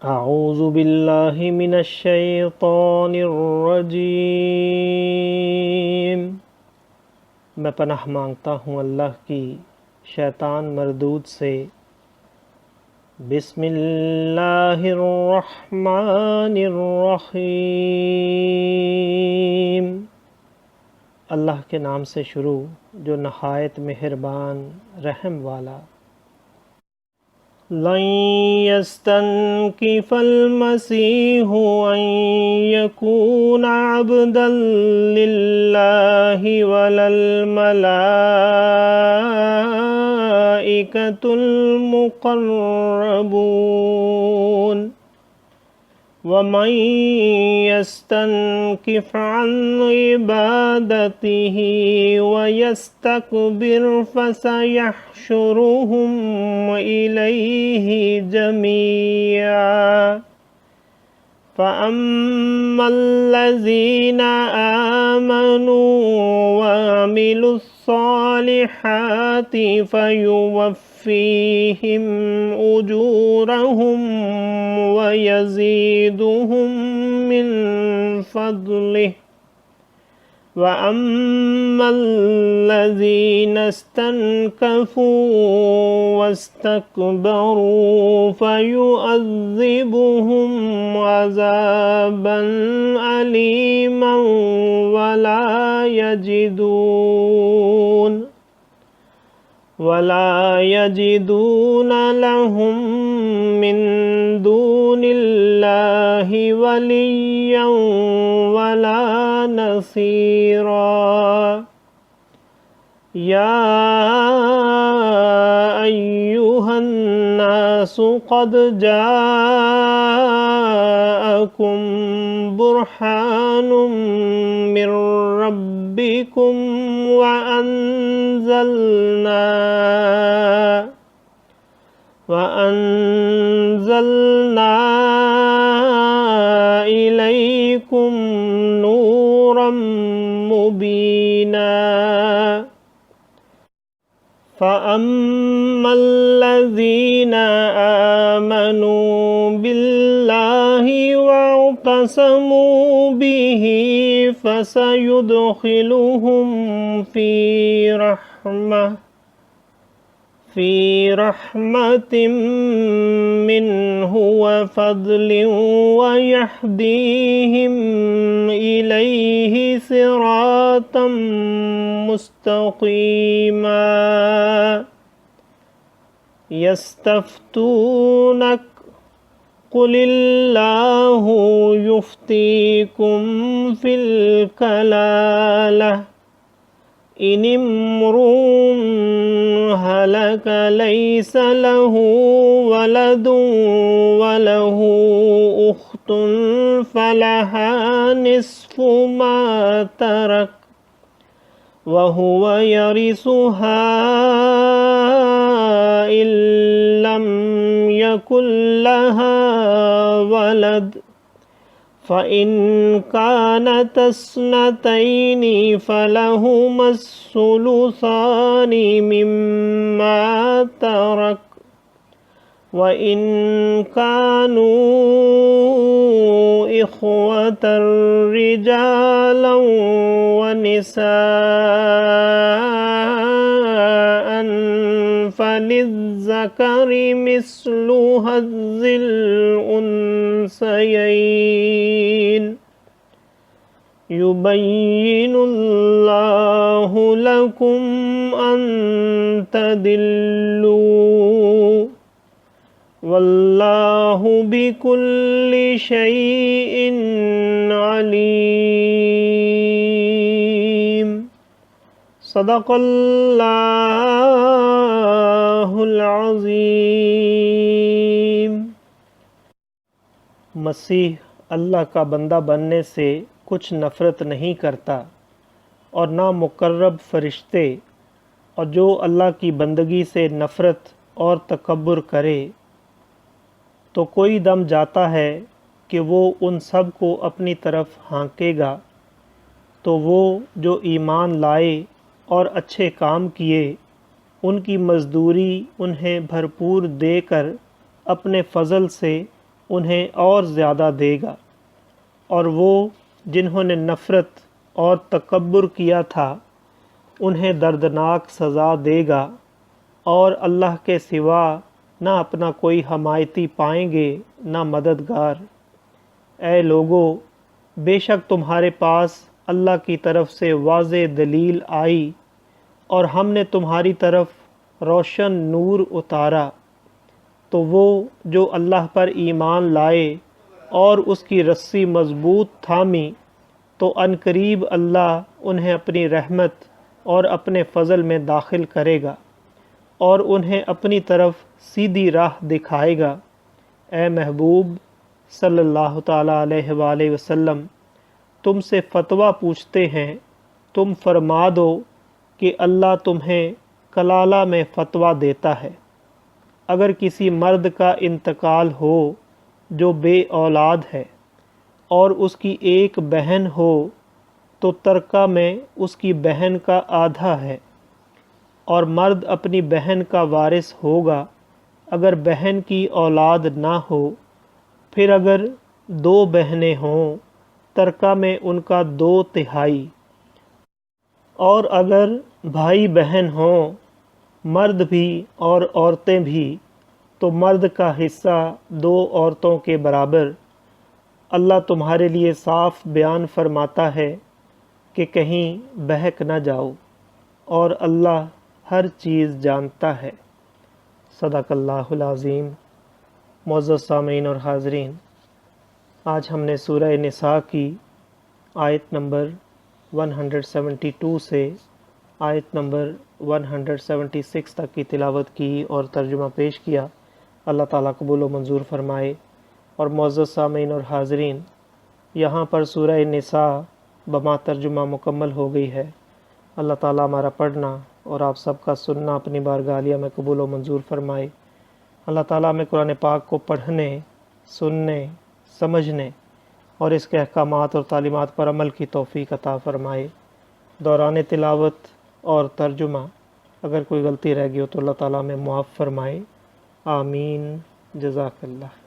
اعوذ باللہ من الشیطان الرجیم۔ میں پناہ مانگتا ہوں اللہ کی شیطان مردود سے۔ بسم اللہ الرحمن الرحیم۔ اللہ کے نام سے شروع جو نہایت مہربان رحم والا۔ لن يستنكف المسيح أن يكون عبدا لله ولا الملائكة المقربون ومن يستنكف عن عبادته ويستكبر فسيحشرهم إليه جميعا فأما الذين آمنوا وعملوا الصالحات فيوفيهم أجورهم ويزيدهم من فضله وأما الذين استنكفوا واستكبروا فيعذبهم عذابا أليما ولا يجدون لهم من دون الله وليا ولا نصيرا۔ يا أيها الناس قد جاءكم برهان من ربكم وأنزلنا إليكم نورا مبينا۔ فأما الذين آمنوا بالله واعتصموا به فسيدخلهم في رحمة منه وفضل ويهديهم إليه صراطا مستقيما۔ يستفتونك قل الله يفتيكم في الكلالة إن امرؤ هلك ليس له ولد وله أخت فلها نصف ما ترك وهو يرثها إن لم يكن لها ولد فإن كانت اثنتين فلهما الثلثان مما ترك وإن كانوا إخوة رجالا ونساء فللذكر مثل حظ الأنثيين يبين الله لكم أن تضلوا والله بكل شيء عليم۔ صدق اللہ العظیم۔ مسیح اللہ کا بندہ بننے سے کچھ نفرت نہیں کرتا اور نہ مقرب فرشتے، اور جو اللہ کی بندگی سے نفرت اور تکبر کرے تو کوئی دم جاتا ہے کہ وہ ان سب کو اپنی طرف ہانکے گا، تو وہ جو ایمان لائے اور اچھے کام کیے ان کی مزدوری انہیں بھرپور دے کر اپنے فضل سے انہیں اور زیادہ دے گا، اور وہ جنہوں نے نفرت اور تکبر کیا تھا انہیں دردناک سزا دے گا، اور اللہ کے سوا نہ اپنا کوئی حمایتی پائیں گے نہ مددگار۔ اے لوگو، بے شک تمہارے پاس اللہ کی طرف سے واضح دلیل آئی، اور ہم نے تمہاری طرف روشن نور اتارا، تو وہ جو اللہ پر ایمان لائے اور اس کی رسی مضبوط تھامی، تو عنقریب اللہ انہیں اپنی رحمت اور اپنے فضل میں داخل کرے گا، اور انہیں اپنی طرف سیدھی راہ دکھائے گا۔ اے محبوب صلی اللہ تعالیٰ علیہ وآلہ وسلم، تم سے فتویٰ پوچھتے ہیں، تم فرما دو کہ اللہ تمہیں کلالہ میں فتویٰ دیتا ہے۔ اگر کسی مرد کا انتقال ہو جو بے اولاد ہے، اور اس کی ایک بہن ہو، تو ترکہ میں اس کی بہن کا آدھا ہے، اور مرد اپنی بہن کا وارث ہوگا اگر بہن کی اولاد نہ ہو۔ پھر اگر دو بہنیں ہوں، ترکہ میں ان کا 2/3، اور اگر بھائی بہن ہوں، مرد بھی اور عورتیں بھی، تو مرد کا حصہ 2 عورتوں کے برابر۔ اللہ تمہارے لیے صاف بیان فرماتا ہے کہ کہیں بہک نہ جاؤ، اور اللہ ہر چیز جانتا ہے۔ صدق اللہ العظیم۔ معزز سامعین اور حاضرین، آج ہم نے سورہ نساء کی آیت نمبر 172 سے آیت نمبر 176 تک کی تلاوت کی اور ترجمہ پیش کیا۔ اللہ تعالیٰ قبول و منظور فرمائے۔ اور معزز سامعین اور حاضرین، یہاں پر سورہ نساء بما ترجمہ مکمل ہو گئی ہے۔ اللہ تعالیٰ ہمارا پڑھنا اور آپ سب کا سننا اپنی بارگاہ عالیہ میں قبول و منظور فرمائے۔ اللہ تعالیٰ ہمیں قرآن پاک کو پڑھنے، سننے، سمجھنے اور اس کے احکامات اور تعلیمات پر عمل کی توفیق عطا فرمائے۔ دوران تلاوت اور ترجمہ اگر کوئی غلطی رہ گئی ہو تو اللہ تعالیٰ ہمیں معاف فرمائے۔ آمین۔ جزاک اللہ۔